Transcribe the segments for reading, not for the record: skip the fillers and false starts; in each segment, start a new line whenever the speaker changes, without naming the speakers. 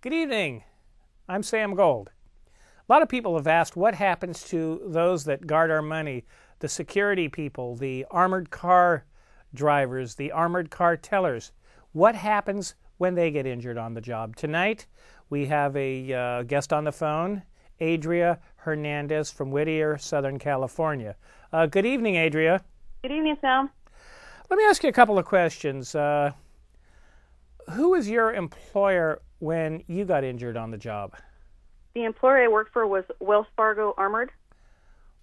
Good evening. I'm Sam Gold. A lot of people have asked what happens to those that guard our money, the security people, the armored car drivers, the armored car tellers. What happens when they get injured on the job? Tonight, we have a guest on the phone, Adria Hernandez from Whittier, Southern California. Good evening, Adria.
Good evening, Sam.
Let me ask you a couple of questions. Who was your employer when you got injured on the job?
The employer I worked for was Wells Fargo Armored.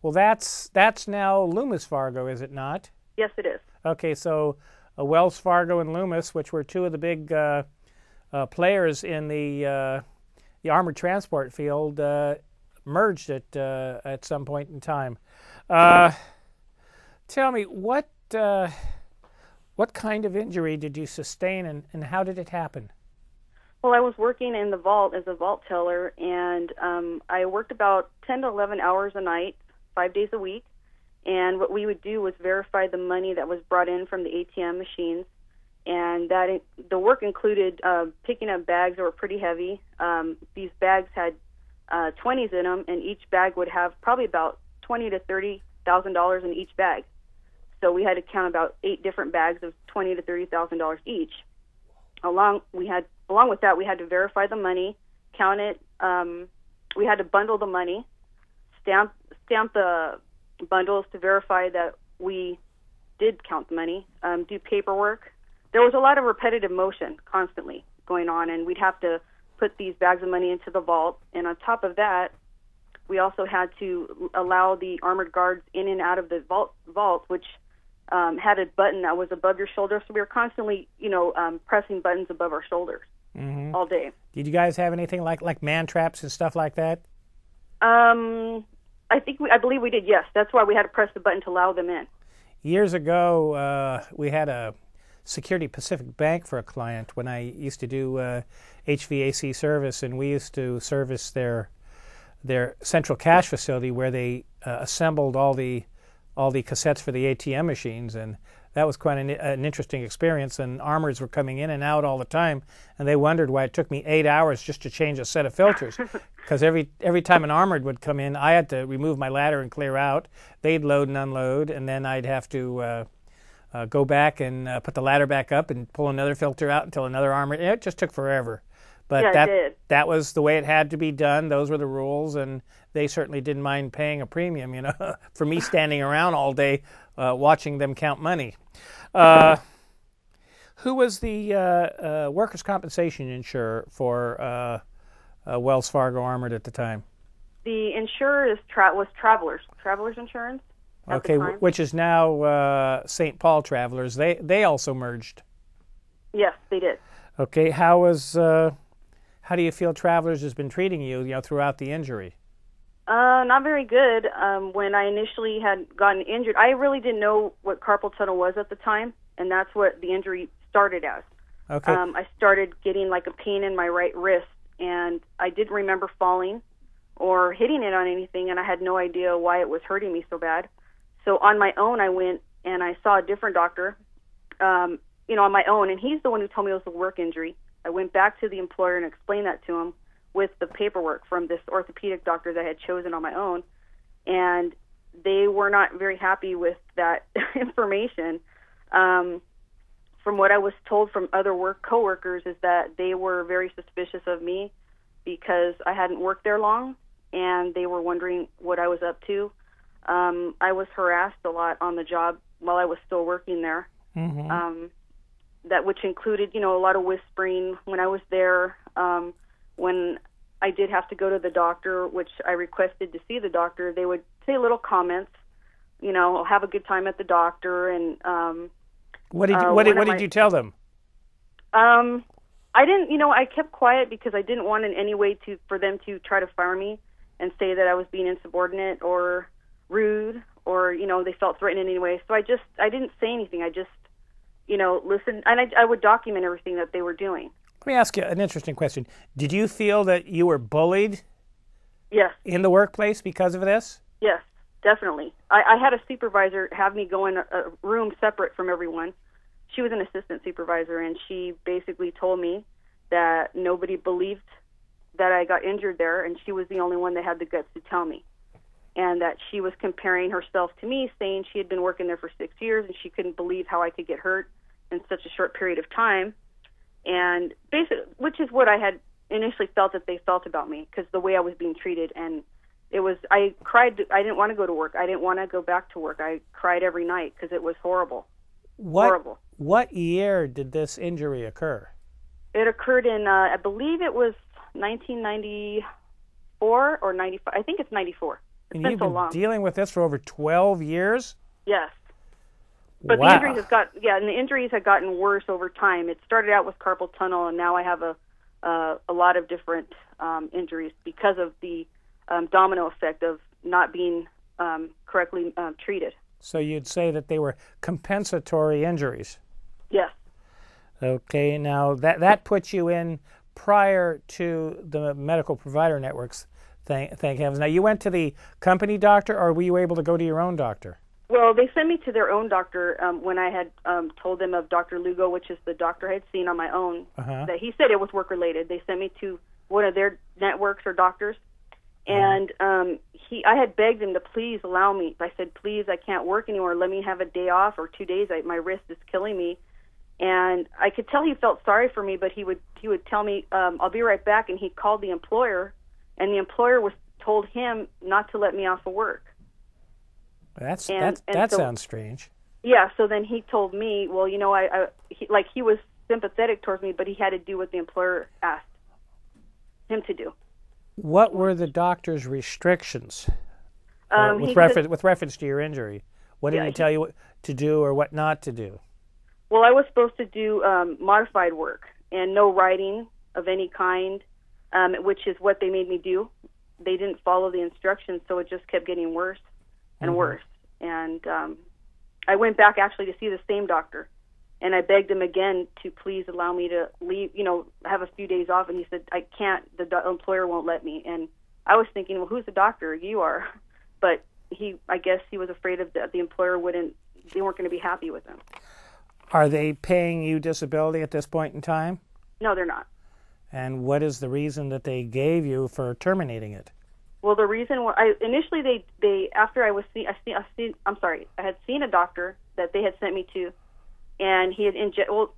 Well, that's now Loomis Fargo, is it not?
Yes, it is.
Okay, so Wells Fargo and Loomis, which were two of the big players in the armored transport field, merged at some point in time. Tell me, what kind of injury did you sustain, and how did it happen?
Well, I was working in the vault as a vault teller, and I worked about 10 to 11 hours a night, 5 days a week. And what we would do was verify the money that was brought in from the ATM machines, and the work included picking up bags that were pretty heavy. These bags had 20s in them, and each bag would have probably about $20,000 to $30,000 in each bag. So we had to count about 8 different bags of $20,000 to $30,000 each. Along with that, we had to verify the money, count it. We had to bundle the money, stamp the bundles to verify that we did count the money, do paperwork. There was a lot of repetitive motion constantly going on, and we'd have to put these bags of money into the vault. And on top of that, we also had to allow the armored guards in and out of the vault, which had a button that was above your shoulder. So we were constantly, pressing buttons above our shoulders all day. Did
you guys have anything like man traps and stuff like that?
I believe we did, yes. That's why we had to press the button to allow them in.
Years ago, we had a Security Pacific Bank for a client when I used to do HVAC service, and we used to service their central cash facility where they assembled all the cassettes for the ATM machines, and that was quite an interesting experience. And armors were coming in and out all the time, and they wondered why it took me 8 hours just to change a set of filters. Because every time an armored would come in, I had to remove my ladder and clear out. They'd load and unload, and then I'd have to go back and put the ladder back up and pull another filter out until another armor. It just took forever. But
yeah,
that was the way it had to be done. Those were the rules, and they certainly didn't mind paying a premium, for me standing around all day watching them count money. Who was the workers' compensation insurer for Wells Fargo Armored at the time?
The insurer was Travelers Insurance.
Okay, which is now St. Paul Travelers. They also merged.
Yes, they did.
Okay, how do you feel Travelers has been treating you, throughout the injury?
Not very good. When I initially had gotten injured, I really didn't know what carpal tunnel was at the time, and that's what the injury started as.
Okay.
I started getting like a pain in my right wrist, and I didn't remember falling or hitting it on anything, and I had no idea why it was hurting me so bad. So on my own, I went and I saw a different doctor, on my own, and he's the one who told me it was a work injury. I went back to the employer and explained that to him with the paperwork from this orthopedic doctor that I had chosen on my own, and they were not very happy with that information. From what I was told from other coworkers is that they were very suspicious of me because I hadn't worked there long, and they were wondering what I was up to. I was harassed a lot on the job while I was still working there.
Mm-hmm.
That which included, a lot of whispering when I was there. When I did have to go to the doctor, which I requested to see the doctor, they would say little comments, have a good time at the doctor. And
what did you tell them?
I didn't, I kept quiet because I didn't want in any way for them to try to fire me and say that I was being insubordinate or rude or, they felt threatened in any way. So I didn't say anything. I just, listen, and I would document everything that they were doing.
Let me ask you an interesting question. Did you feel that you were bullied?
Yes.
In the workplace because of this?
Yes, definitely. I had a supervisor have me go in a room separate from everyone. She was an assistant supervisor, and she basically told me that nobody believed that I got injured there, and she was the only one that had the guts to tell me. And that she was comparing herself to me, saying she had been working there for 6 years, and she couldn't believe how I could get hurt in such a short period of time. And basically, which is what I had initially felt that they felt about me, because the way I was being treated. And it was, I cried. I didn't want to go to work. I didn't want to go back to work. I cried every night because it was horrible. Horrible.
What year did this injury occur?
It occurred in, I believe it was 1994 or 95. I think it's 94. It's
and
been
you've
so
been
long.
dealing with this for over 12 years?
Yes. But
wow.
the injuries and the injuries have gotten worse over time. It started out with carpal tunnel, and now I have a lot of different injuries because of the domino effect of not being correctly treated.
So you'd say that they were compensatory injuries?
Yes.
Okay, now that puts you in prior to the medical provider networks, thank heavens. Now, you went to the company doctor, or were you able to go to your own doctor?
Well, they sent me to their own doctor when I had told them of Dr. Lugo, which is the doctor I had seen on my own, that he said it was work-related. They sent me to one of their networks or doctors, and I had begged him to please allow me. I said, please, I can't work anymore. Let me have a day off or 2 days. My wrist is killing me. And I could tell he felt sorry for me, but he would tell me, I'll be right back, and he called the employer, and the employer told him not to let me off of work.
That
so,
sounds strange.
Yeah, so then he told me, well, you know, he was sympathetic towards me, but he had to do what the employer asked him to do.
What were the doctor's restrictions with reference to your injury? What did he tell you what to do or what not to do?
Well, I was supposed to do modified work and no writing of any kind, which is what they made me do. They didn't follow the instructions, so it just kept getting worse and worse. And I went back actually to see the same doctor, and I begged him again to please allow me to leave, have a few days off. And he said, I can't, the employer won't let me. And I was thinking, well, who's the doctor? You are. But I guess he was afraid of the employer they weren't going to be happy with him.
Are they paying you disability at this point in time?
No, they're not.
And what is the reason that they gave you for terminating it?
Well, the reason initially they after I had seen a doctor that they had sent me to, and he had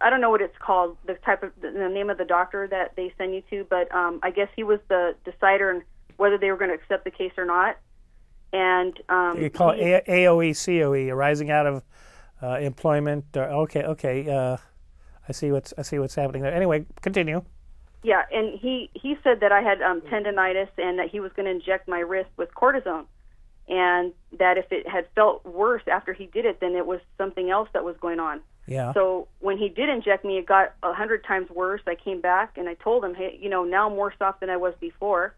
I don't know what it's called, the name of the doctor that they send you to, but I guess he was the decider on whether they were going to accept the case or not. And
you call it AOE, COE, arising out of employment. I see what's happening there. Anyway, continue.
Yeah, and he said that I had tendonitis and that he was going to inject my wrist with cortisone, and that if it had felt worse after he did it, then it was something else that was going on.
Yeah.
So when he did inject me, it got 100 times worse. I came back and I told him, hey, now I'm worse off than I was before.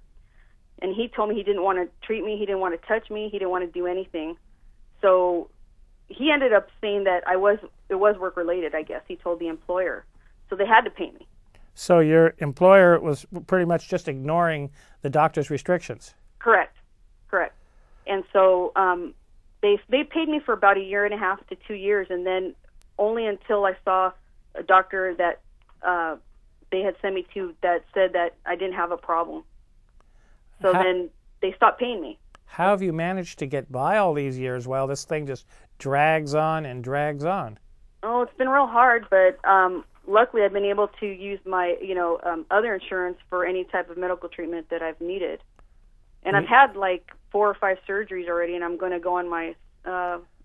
And he told me he didn't want to treat me, he didn't want to touch me, he didn't want to do anything. So he ended up saying that it was work related, I guess. He told the employer. So they had to pay me.
So your employer was pretty much just ignoring the doctor's restrictions.
Correct. And so they paid me for about 1.5 to 2 years, and then only until I saw a doctor that they had sent me to that said that I didn't have a problem. So then they stopped paying me.
How have you managed to get by all these years while this thing just drags on and drags on?
Oh, it's been real hard, but luckily I've been able to use my, other insurance for any type of medical treatment that I've needed. And I've had like 4 or 5 surgeries already, and I'm going to go on my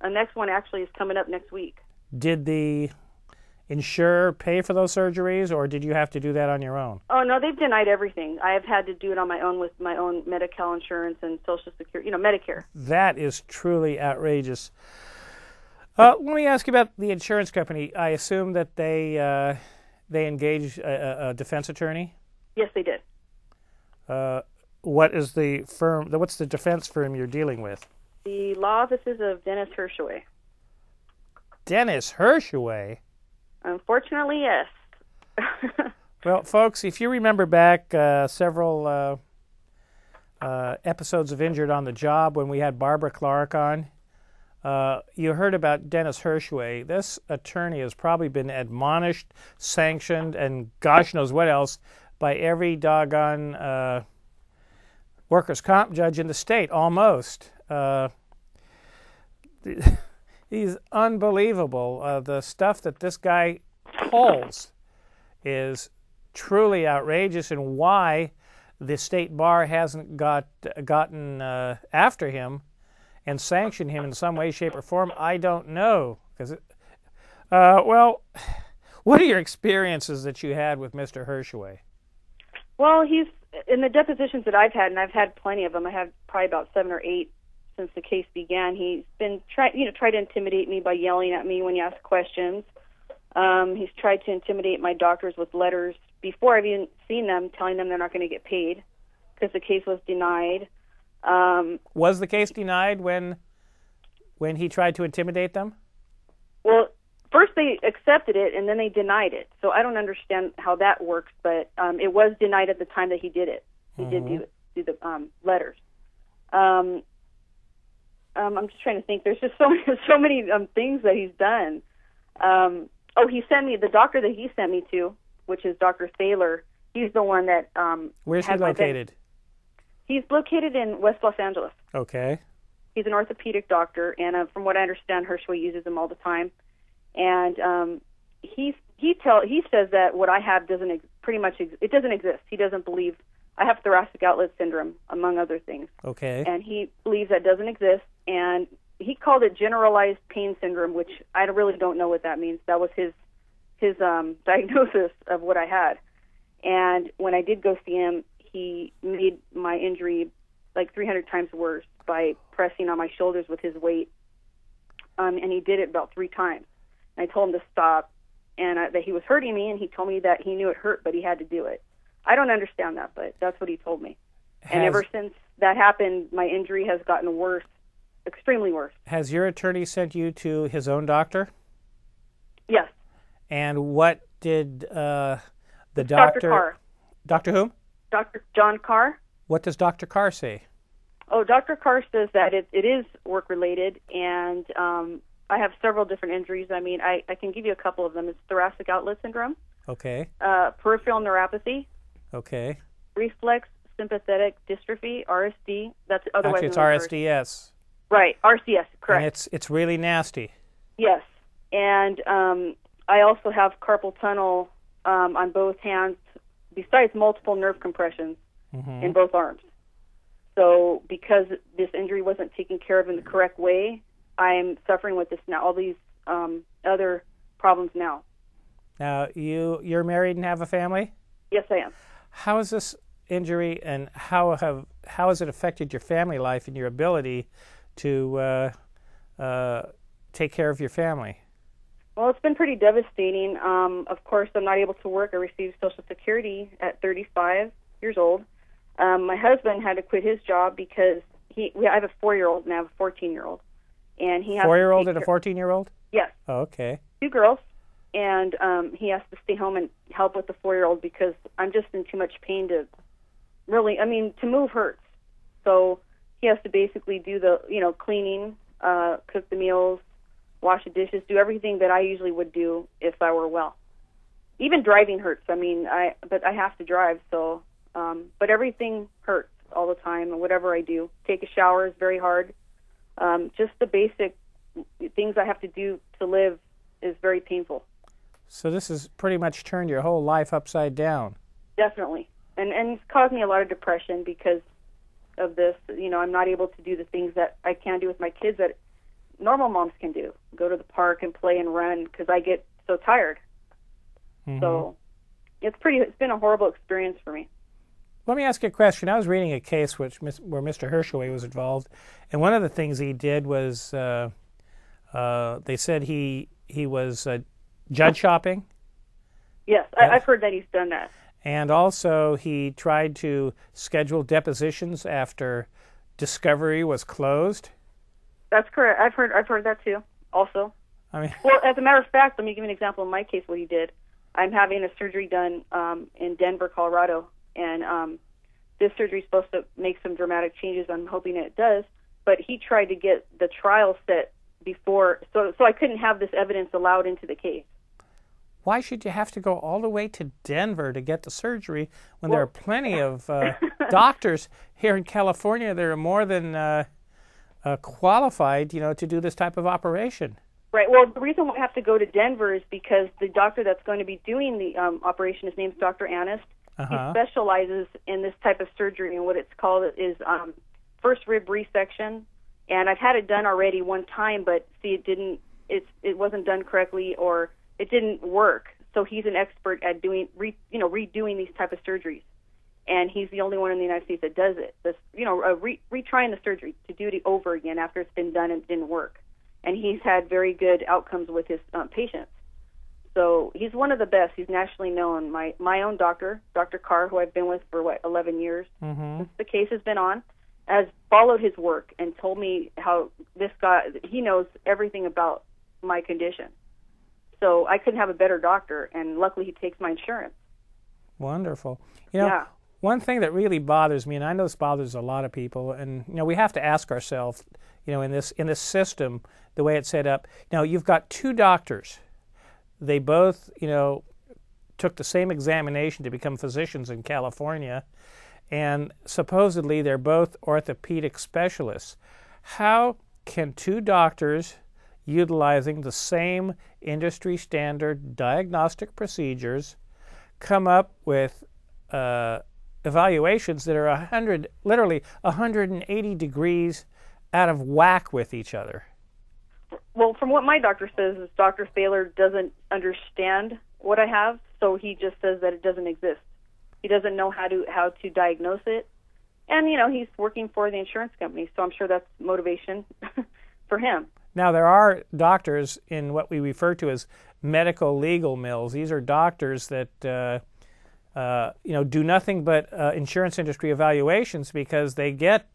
next one actually is coming up next week. Did
the insurer pay for those surgeries, or did you have to do that on your own?
Oh, no, they've denied everything. I have had to do it on my own with my own Medi-Cal insurance and Social Security, Medicare.
That is truly outrageous. Let me ask you about the insurance company. I assume that they engaged a defense attorney?
Yes, they did.
What is the firm? What's the defense firm you're dealing with?
The law offices of Dennis Hershaway.
Dennis Hershaway?
Unfortunately, yes.
Well, folks, if you remember back several episodes of Injured on the Job when we had Barbara Clark on, you heard about Dennis Hershaway. This attorney has probably been admonished, sanctioned, and gosh knows what else by every doggone workers' comp judge in the state, almost. He's unbelievable. The stuff that this guy pulls is truly outrageous, and why the state bar hasn't gotten after him and sanctioned him in some way, shape, or form, I don't know. Well, what are your experiences that you had with Mr. Hershaway?
Well, he's in the depositions that I've had, and I've had plenty of them. I have probably about 7 or 8 since the case began. He's been tried to intimidate me by yelling at me when you ask questions. He's tried to intimidate my doctors with letters before I've even seen them, telling them they're not going to get paid because the case was denied.
Was the case denied when he tried to intimidate them?
Well, first they accepted it, and then they denied it. So I don't understand how that works, but it was denied at the time that he did it. He did do the letters. I'm just trying to think. There's just so many things that he's done. He sent me, the doctor that he sent me to, which is Dr. Thaler. He's the one that
Where's he located?
He's located in West Los Angeles.
Okay.
He's an orthopedic doctor, and from what I understand, Hershaway uses him all the time. And he says that what I have doesn't exist. He doesn't believe I have thoracic outlet syndrome, among other things. Okay. And he believes that doesn't exist, and he called it generalized pain syndrome, which I really don't know what that means. That was his diagnosis of what I had. And when I did go see him, he made my injury like 300 times worse by pressing on my shoulders with his weight. And he did it about 3 times. And I told him to stop, and that he was hurting me, and he told me that he knew it hurt, but he had to do it. I don't understand that, but that's what he told me. And ever since that happened, my injury has gotten worse, extremely worse.
Has your attorney sent you to his own doctor?
Yes.
And what did the doctor...
Dr. Carr.
Dr. whom?
Dr. John Carr.
What does Dr. Carr say?
Oh, Dr. Carr says that it is work-related, and I have several different injuries. I mean, I can give you a couple of them. It's thoracic outlet syndrome. Okay. Peripheral neuropathy. Okay. Reflex sympathetic dystrophy, RSD. That's otherwise
actually it's RSDS.
Right, RCS, correct.
And it's really nasty.
Yes, and I also have carpal tunnel on both hands, besides multiple nerve compressions in both arms. So because this injury wasn't taken care of in the correct way, I'm suffering with this now, all these other problems now.
Now, you're married and have a family?
Yes, I am.
How is this injury, and how has it affected your family life and your ability to take care of your family?
Well, it's been pretty devastating. Of course, I'm not able to work. I received Social Security at 35 years old. My husband had to quit his job because I have a 4-year-old and I have a 14-year-old. And he has
4-year-old and a 14-year-old?
Yes.
Oh, okay.
2 girls. And he has to stay home and help with the 4-year-old because I'm just in too much pain to to move hurts. So he has to basically do the, cleaning, cook the meals, wash the dishes, do everything that I usually would do if I were well. Even driving hurts. But I have to drive, so, but everything hurts all the time, and whatever I do. Take a shower is very hard. Just the basic things I have to do to live is very painful.
So this has pretty much turned your whole life upside down.
Definitely. And it's caused me a lot of depression because of this. I'm not able to do the things that I can do with my kids that normal moms can do. Go to the park and play and run because I get so tired. So it's been a horrible experience for me.
Let me ask you a question. I was reading a case where Mr. Hershaway was involved, and one of the things he did was they said he was judge shopping.
Yes, I've heard that he's done that.
And also he tried to schedule depositions after discovery was closed.
That's correct. I've heard that too. Also. Well, as a matter of fact, let me give you an example in my case what he did. I'm having a surgery done in Denver, Colorado, and this surgery is supposed to make some dramatic changes. I'm hoping it does. But he tried to get the trial set before, so I couldn't have this evidence allowed into the case.
why should you have to go all the way to Denver to get the surgery when there are plenty of doctors here in California that are more than qualified, to do this type of operation?
Right. Well, the reason we have to go to Denver is because the doctor that's going to be doing the operation, his name's Dr. Annis. He specializes in this type of surgery, and what it's called is first rib resection. And I've had it done already one time, but see, it wasn't done correctly, or it didn't work. So he's an expert at redoing these type of surgeries, and he's the only one in the United States that does it. Retrying the surgery to do it over again after it's been done and it didn't work. And he's had very good outcomes with his patients. So he's one of the best. He's nationally known. My own doctor, Dr. Carr, who I've been with for 11 years, since the case has been on, has followed his work and told me how this guy, he knows everything about my condition. So I couldn't have a better doctor, and luckily he takes my insurance.
Wonderful.
Yeah.
One thing that really bothers me, and I know this bothers a lot of people, and we have to ask ourselves, in this system, the way it's set up. Now you've got two doctors. They both, took the same examination to become physicians in California, and supposedly they're both orthopedic specialists. How can two doctors utilizing the same industry standard diagnostic procedures come up with evaluations that are literally 180 degrees out of whack with each other?
Well, from what my doctor says, is Dr. Thaler doesn't understand what I have, so he just says that it doesn't exist. He doesn't know how to diagnose it, and he's working for the insurance company, so I'm sure that's motivation for him.
Now, there are doctors in what we refer to as medical legal mills. These are doctors that do nothing but insurance industry evaluations because they get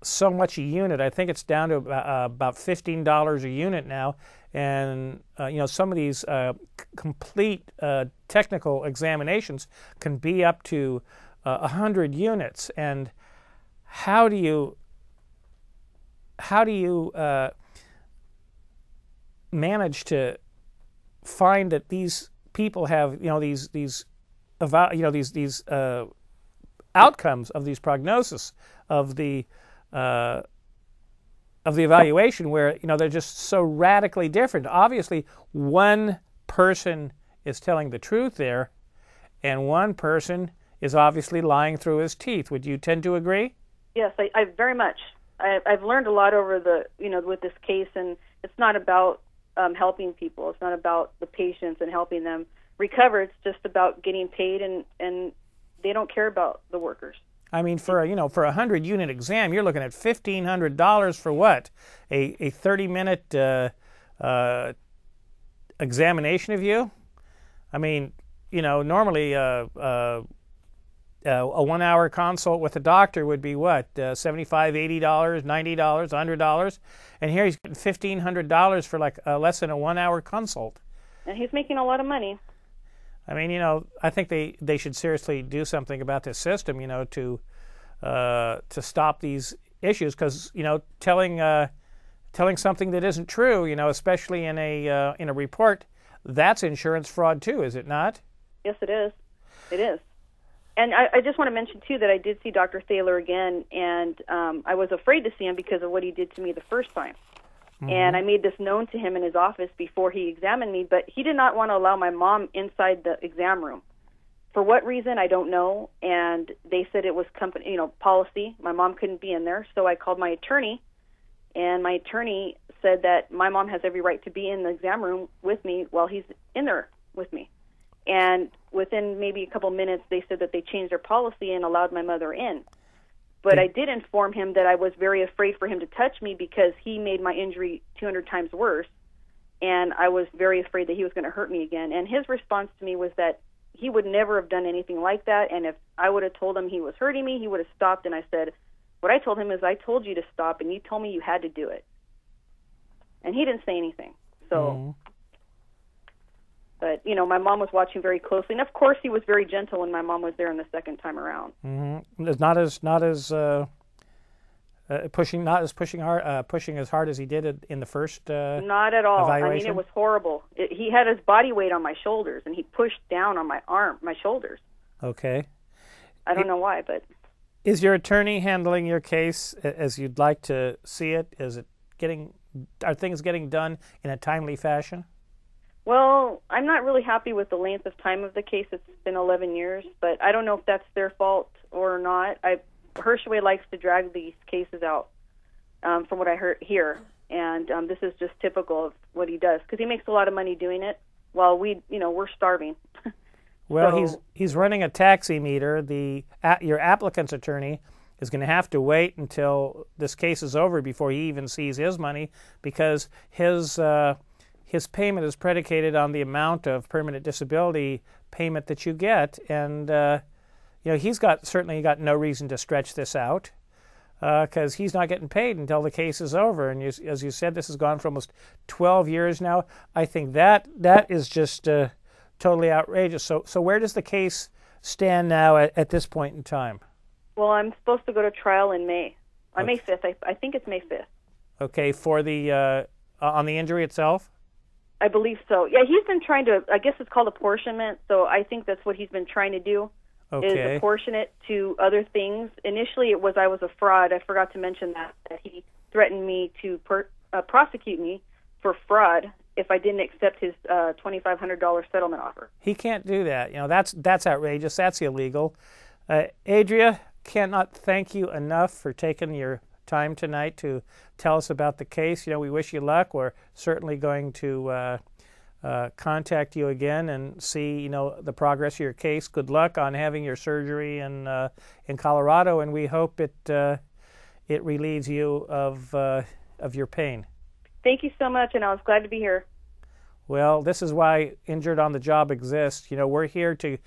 so much a unit. I think it's down to about $15 a unit now, and some of these complete technical examinations can be up to 100 units. And how do you manage to find that these people have these outcomes of these prognosis of the evaluation where they're just so radically different? Obviously, one person is telling the truth there, and one person is obviously lying through his teeth. Would you tend to agree?
Yes, I very much. I've learned a lot over with this case, and it's not about helping people. It's not about the patients and helping them recover. It's just about getting paid, and they don't care about the workers.
I mean, for a 100-unit exam, you're looking at $1,500 for what? A 30-minute examination of you? I mean, normally a 1-hour consult with a doctor would be what? $75, $80, $90, $100, and here he's getting $1,500 for less than a 1-hour consult.
And he's making a lot of money.
I mean, I think they should seriously do something about this system, to stop these issues, because telling something that isn't true, especially in a report, that's insurance fraud too, is it not?
Yes, it is. It is. And I just want to mention too that I did see Dr. Thaler again, and I was afraid to see him because of what he did to me the first time. And I made this known to him in his office before he examined me, but he did not want to allow my mom inside the exam room. For what reason, I don't know, and they said it was company, policy. My mom couldn't be in there, so I called my attorney, and my attorney said that my mom has every right to be in the exam room with me while he's in there with me. And within maybe a couple minutes, they said that they changed their policy and allowed my mother in. But I did inform him that I was very afraid for him to touch me because he made my injury 200 times worse, and I was very afraid that he was going to hurt me again. And his response to me was that he would never have done anything like that, and if I would have told him he was hurting me, he would have stopped. And I said, what I told him is, I told you to stop, and you told me you had to do it. And he didn't say anything. So, but, my mom was watching very closely, and of course he was very gentle when my mom was there in the second time around.
It's not as pushing pushing as hard as he did in the first
Not at all.
evaluation?
I mean, it was horrible. He had his body weight on my shoulders, and he pushed down on my shoulders.
Okay.
I don't know why, but...
Is your attorney handling your case as you'd like to see it? Are things getting done in a timely fashion?
Well, I'm not really happy with the length of time of the case. It's been 11 years, but I don't know if that's their fault or not. Hershaway likes to drag these cases out, from what I hear, and this is just typical of what he does, because he makes a lot of money doing it while we're starving.
Well,
So,
he's running a taxi meter. Your applicant's attorney is going to have to wait until this case is over before he even sees his money, because his payment is predicated on the amount of permanent disability payment that you get, and he's certainly got no reason to stretch this out, because he's not getting paid until the case is over. And as you said, this has gone for almost 12 years now. I think that is just totally outrageous. So where does the case stand now at this point in time?
well, I'm supposed to go to trial in May. On May 5th. I think it's May 5th.
Okay, for the on the injury itself?
I believe so. Yeah, he's been trying to, I guess it's called apportionment, so I think that's what he's been trying to do, is apportion it to other things. Initially, it was I was a fraud. I forgot to mention that he threatened me to prosecute me for fraud if I didn't accept his $2,500 settlement offer.
He can't do that. That's outrageous. That's illegal. Adria, cannot thank you enough for taking your time tonight to tell us about the case. We wish you luck. We're certainly going to contact you again and see, the progress of your case. Good luck on having your surgery in Colorado, and we hope it relieves you of your pain.
Thank you so much, and I was glad to be here.
Well, this is why Injured on the Job exists. We're here to,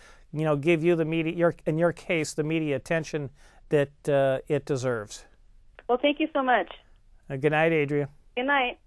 give you the media, in your case, the media attention that it deserves.
Well, thank you so much.
Good night, Adria.
Good night.